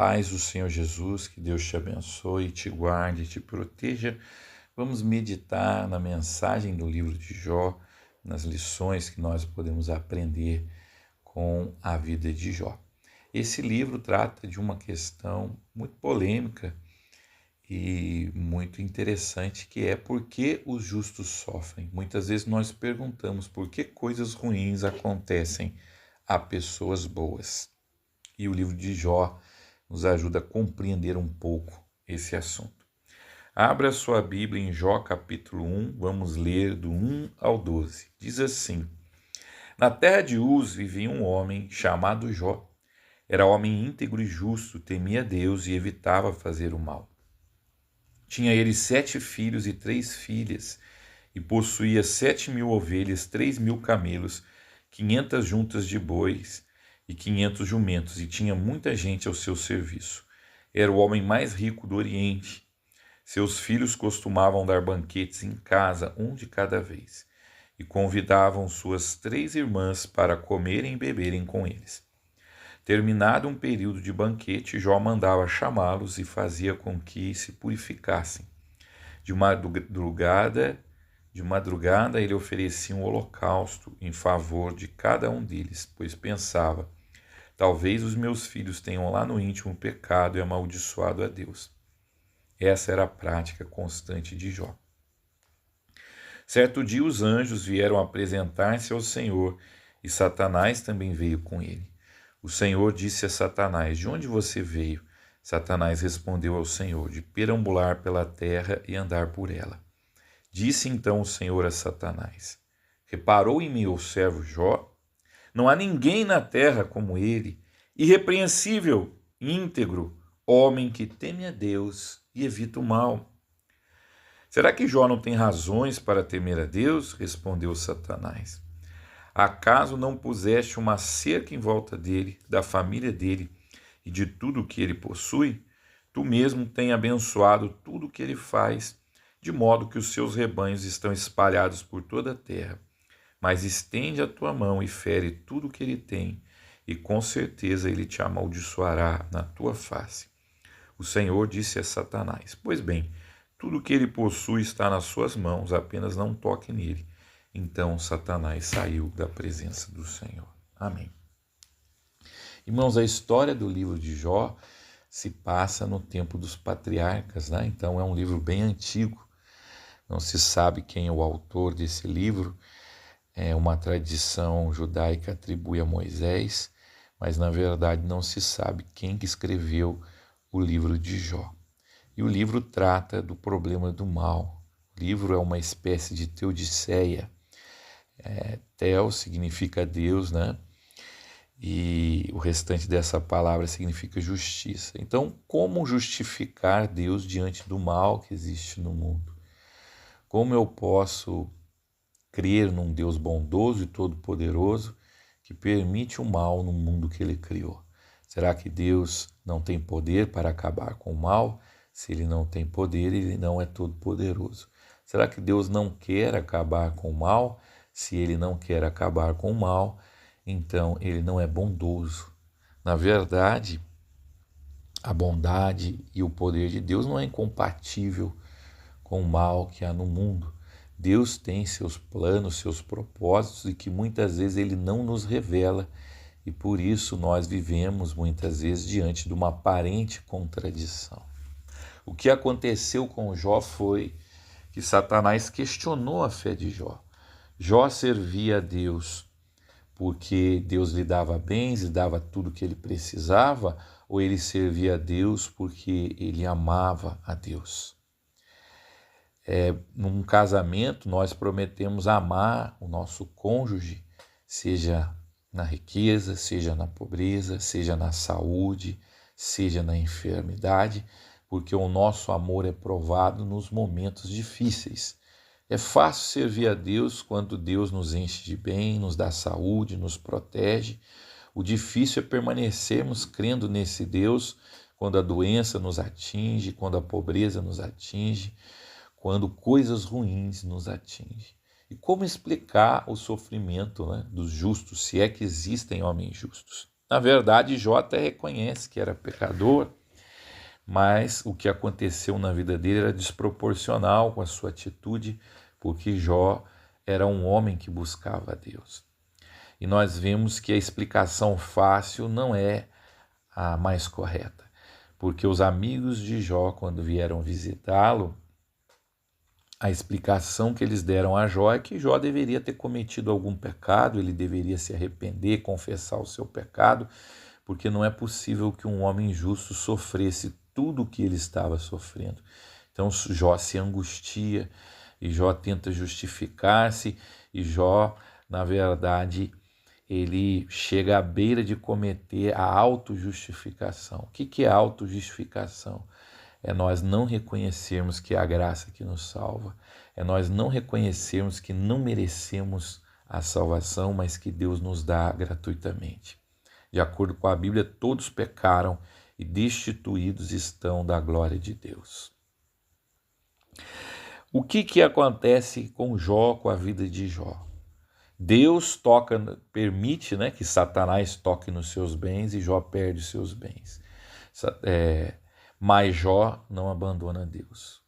paz do Senhor Jesus, que Deus te abençoe, te guarde, te proteja. Vamos meditar na mensagem do livro de Jó, nas lições que nós podemos aprender com a vida de Jó. Esse livro trata de uma questão muito polêmica e muito interessante, que é por que os justos sofrem. Muitas vezes nós perguntamos por que coisas ruins acontecem a pessoas boas. E o livro de Jó nos ajuda a compreender um pouco esse assunto. Abra sua Bíblia em Jó capítulo 1, vamos ler do 1 ao 12. Diz assim: Na terra de Uz vivia um homem chamado Jó. Era homem íntegro e justo, temia Deus e evitava fazer o mal. Tinha ele 7 filhos e 3 filhas, e possuía 7.000 ovelhas, 3.000 camelos, 500 juntas de bois e 500 jumentos, e tinha muita gente ao seu serviço. Era o homem mais rico do Oriente. Seus filhos costumavam dar banquetes em casa, um de cada vez, e convidavam suas 3 irmãs para comerem e beberem com eles. Terminado um período de banquete, Jó mandava chamá-los e fazia com que se purificassem. De madrugada ele oferecia um holocausto em favor de cada um deles, pois pensava: talvez os meus filhos tenham lá no íntimo pecado e amaldiçoado a Deus. Essa era a prática constante de Jó. Certo dia os anjos vieram apresentar-se ao Senhor e Satanás também veio com ele. O Senhor disse a Satanás: de onde você veio? Satanás respondeu ao Senhor: de perambular pela terra e andar por ela. Disse então o Senhor a Satanás: reparou em meu servo Jó? Não há ninguém na terra como ele, irrepreensível, íntegro, homem que teme a Deus e evita o mal. Será que Jó não tem razões para temer a Deus? Respondeu Satanás. Acaso não puseste uma cerca em volta dele, da família dele e de tudo o que ele possui? Tu mesmo tem abençoado tudo o que ele faz, de modo que os seus rebanhos estão espalhados por toda a terra. Mas estende a tua mão e fere tudo o que ele tem, e com certeza ele te amaldiçoará na tua face. O Senhor disse a Satanás: pois bem, tudo o que ele possui está nas suas mãos, apenas não toque nele. Então Satanás saiu da presença do Senhor. Amém. Irmãos, a história do livro de Jó se passa no tempo dos patriarcas, né? Então é um livro bem antigo. Não se sabe quem é o autor desse livro. Uma tradição judaica atribui a Moisés, mas na verdade não se sabe quem que escreveu o livro de Jó. E o livro trata do problema do mal. O livro é uma espécie de teodiceia. Tel significa Deus, né? E o restante dessa palavra significa justiça. Então, como justificar Deus diante do mal que existe no mundo? Como eu posso crer num Deus bondoso e todo-poderoso que permite o mal no mundo que ele criou? Será que Deus não tem poder para acabar com o mal? Se ele não tem poder, ele não é todo-poderoso. Será que Deus não quer acabar com o mal? Se ele não quer acabar com o mal, então ele não é bondoso. Na verdade, a bondade e o poder de Deus não é incompatível com o mal que há no mundo. Deus tem seus planos, seus propósitos e que muitas vezes ele não nos revela, e por isso nós vivemos muitas vezes diante de uma aparente contradição. O que aconteceu com Jó foi que Satanás questionou a fé de Jó. Jó servia a Deus porque Deus lhe dava bens, lhe dava tudo o que ele precisava, ou ele servia a Deus porque ele amava a Deus? Num casamento, nós prometemos amar o nosso cônjuge, seja na riqueza, seja na pobreza, seja na saúde, seja na enfermidade, porque o nosso amor é provado nos momentos difíceis. É fácil servir a Deus quando Deus nos enche de bem, nos dá saúde, nos protege. O difícil é permanecermos crendo nesse Deus quando a doença nos atinge, quando a pobreza nos atinge, quando coisas ruins nos atingem. E como explicar o sofrimento, né, dos justos, se é que existem homens justos? Na verdade, Jó até reconhece que era pecador, mas o que aconteceu na vida dele era desproporcional com a sua atitude, porque Jó era um homem que buscava a Deus. E nós vemos que a explicação fácil não é a mais correta, porque os amigos de Jó, quando vieram visitá-lo, a explicação que eles deram a Jó é que Jó deveria ter cometido algum pecado, ele deveria se arrepender, confessar o seu pecado, porque não é possível que um homem justo sofresse tudo o que ele estava sofrendo. Então Jó se angustia, e Jó tenta justificar-se, e Jó, na verdade, ele chega à beira de cometer a autojustificação. O que é autojustificação? É nós não reconhecermos que é a graça que nos salva, é nós não reconhecermos que não merecemos a salvação, mas que Deus nos dá gratuitamente. De acordo com a Bíblia, todos pecaram e destituídos estão da glória de Deus. O que acontece com Jó, com a vida de Jó? Deus permite, que Satanás toque nos seus bens e Jó perde os seus bens. Mas Jó não abandona Deus.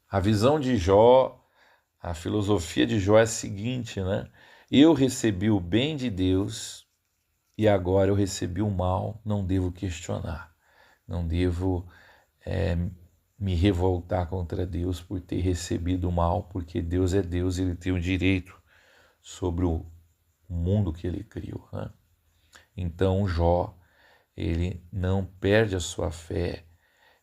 A visão de Jó, a filosofia de Jó é a seguinte, Eu recebi o bem de Deus e agora eu recebi o mal, não devo questionar, não devo me revoltar contra Deus por ter recebido o mal, porque Deus é Deus, Ele tem o direito sobre o mundo que Ele criou. Então Jó, ele não perde a sua fé,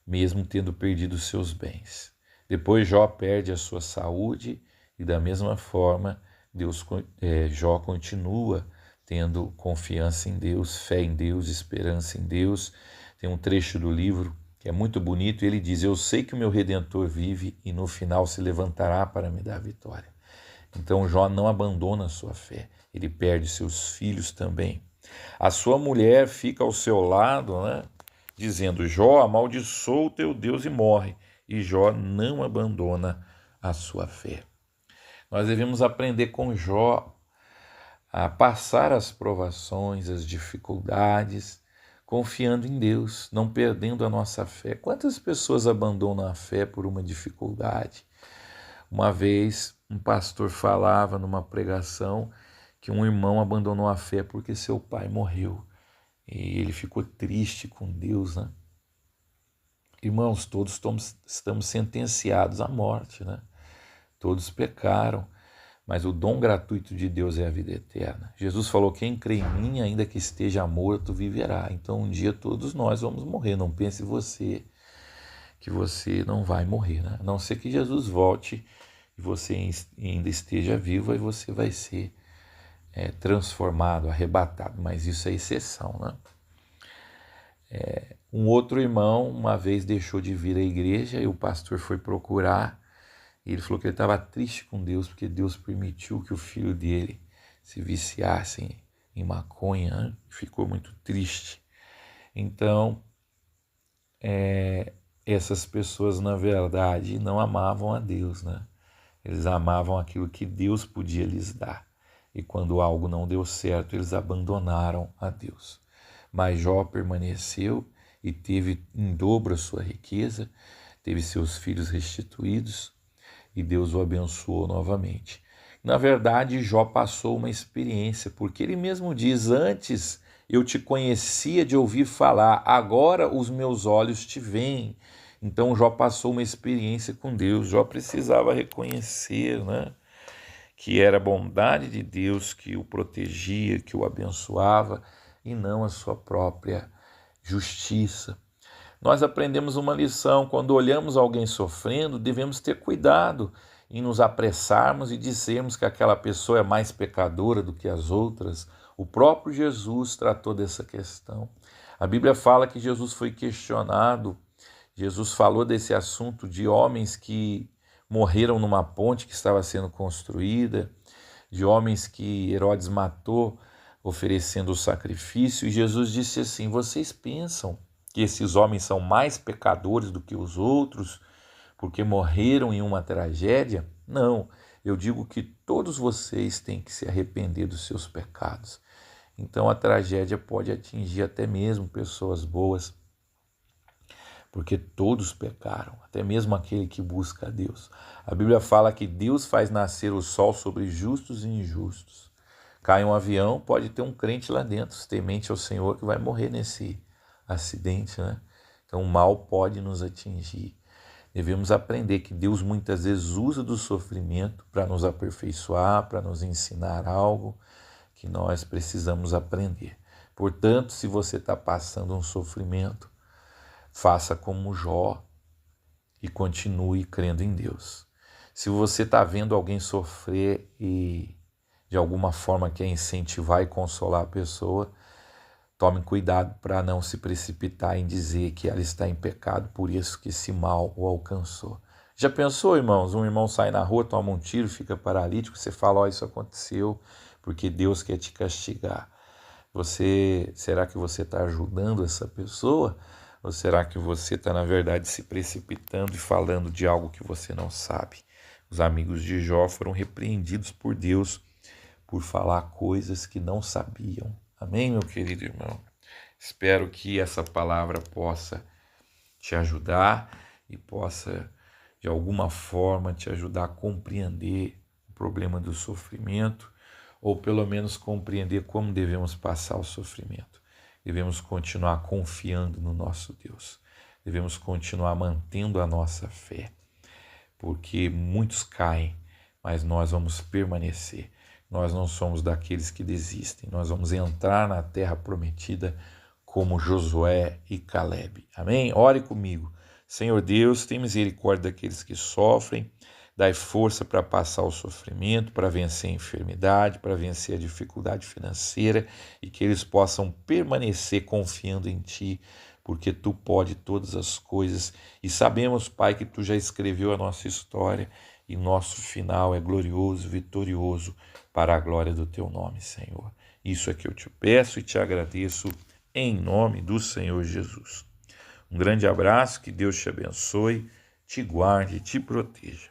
mesmo tendo perdido os seus bens. Depois Jó perde a sua saúde e da mesma forma Jó continua tendo confiança em Deus, fé em Deus, esperança em Deus. Tem um trecho do livro que é muito bonito, ele diz: eu sei que o meu Redentor vive e no final se levantará para me dar vitória. Então Jó não abandona a sua fé, ele perde seus filhos também. A sua mulher fica ao seu lado, dizendo: Jó, amaldiçoa o teu Deus e morre. E Jó não abandona a sua fé. Nós devemos aprender com Jó a passar as provações, as dificuldades, confiando em Deus, não perdendo a nossa fé. Quantas pessoas abandonam a fé por uma dificuldade? Uma vez, um pastor falava numa pregação que um irmão abandonou a fé porque seu pai morreu. E ele ficou triste com Deus, Irmãos, todos estamos sentenciados à morte, Todos pecaram, mas o dom gratuito de Deus é a vida eterna. Jesus falou: quem crê em mim, ainda que esteja morto, viverá. Então um dia todos nós vamos morrer. Não pense você que você não vai morrer, A não ser que Jesus volte e você ainda esteja vivo, aí você vai ser transformado, arrebatado, mas isso é exceção, Um outro irmão uma vez deixou de vir à igreja e o pastor foi procurar e ele falou que ele estava triste com Deus porque Deus permitiu que o filho dele se viciasse em maconha, ficou muito triste. Então, essas pessoas na verdade não amavam a Deus, Eles amavam aquilo que Deus podia lhes dar. E quando algo não deu certo, eles abandonaram a Deus. Mas Jó permaneceu e teve em dobro a sua riqueza, teve seus filhos restituídos e Deus o abençoou novamente. Na verdade, Jó passou uma experiência, porque ele mesmo diz: antes eu te conhecia de ouvir falar, agora os meus olhos te veem. Então Jó passou uma experiência com Deus. Jó precisava reconhecer, que era a bondade de Deus que o protegia, que o abençoava, e não a sua própria justiça. Nós aprendemos uma lição: quando olhamos alguém sofrendo, devemos ter cuidado em nos apressarmos e dizermos que aquela pessoa é mais pecadora do que as outras. O próprio Jesus tratou dessa questão. A Bíblia fala que Jesus foi questionado, Jesus falou desse assunto de homens que morreram numa ponte que estava sendo construída, de homens que Herodes matou oferecendo o sacrifício, e Jesus disse assim: vocês pensam que esses homens são mais pecadores do que os outros porque morreram em uma tragédia? Não, eu digo que todos vocês têm que se arrepender dos seus pecados. Então a tragédia pode atingir até mesmo pessoas boas, porque todos pecaram, até mesmo aquele que busca a Deus. A Bíblia fala que Deus faz nascer o sol sobre justos e injustos. Cai um avião, pode ter um crente lá dentro, temente ao Senhor, que vai morrer nesse acidente, né? Então o mal pode nos atingir. Devemos aprender que Deus muitas vezes usa do sofrimento para nos aperfeiçoar, para nos ensinar algo que nós precisamos aprender. Portanto, se você está passando um sofrimento, faça como Jó e continue crendo em Deus. Se você está vendo alguém sofrer e de alguma forma quer incentivar e consolar a pessoa, tome cuidado para não se precipitar em dizer que ela está em pecado, por isso que esse mal o alcançou. Já pensou, irmãos? Um irmão sai na rua, toma um tiro, fica paralítico, você fala, ó, isso aconteceu porque Deus quer te castigar. Será que você está ajudando essa pessoa? Ou será que você está, na verdade, se precipitando e falando de algo que você não sabe? Os amigos de Jó foram repreendidos por Deus por falar coisas que não sabiam. Amém, meu querido irmão? Espero que essa palavra possa te ajudar e possa, de alguma forma, te ajudar a compreender o problema do sofrimento, ou pelo menos compreender como devemos passar o sofrimento. Devemos continuar confiando no nosso Deus. Devemos continuar mantendo a nossa fé, porque muitos caem, mas nós vamos permanecer. Nós não somos daqueles que desistem. Nós vamos entrar na terra prometida como Josué e Caleb. Amém? Ore comigo. Senhor Deus, tem misericórdia daqueles que sofrem. Dai força para passar o sofrimento, para vencer a enfermidade, para vencer a dificuldade financeira e que eles possam permanecer confiando em Ti, porque Tu pode todas as coisas. E sabemos, Pai, que Tu já escreveu a nossa história e nosso final é glorioso, vitorioso, para a glória do Teu nome, Senhor. Isso é que eu te peço e te agradeço em nome do Senhor Jesus. Um grande abraço, que Deus te abençoe, te guarde e te proteja.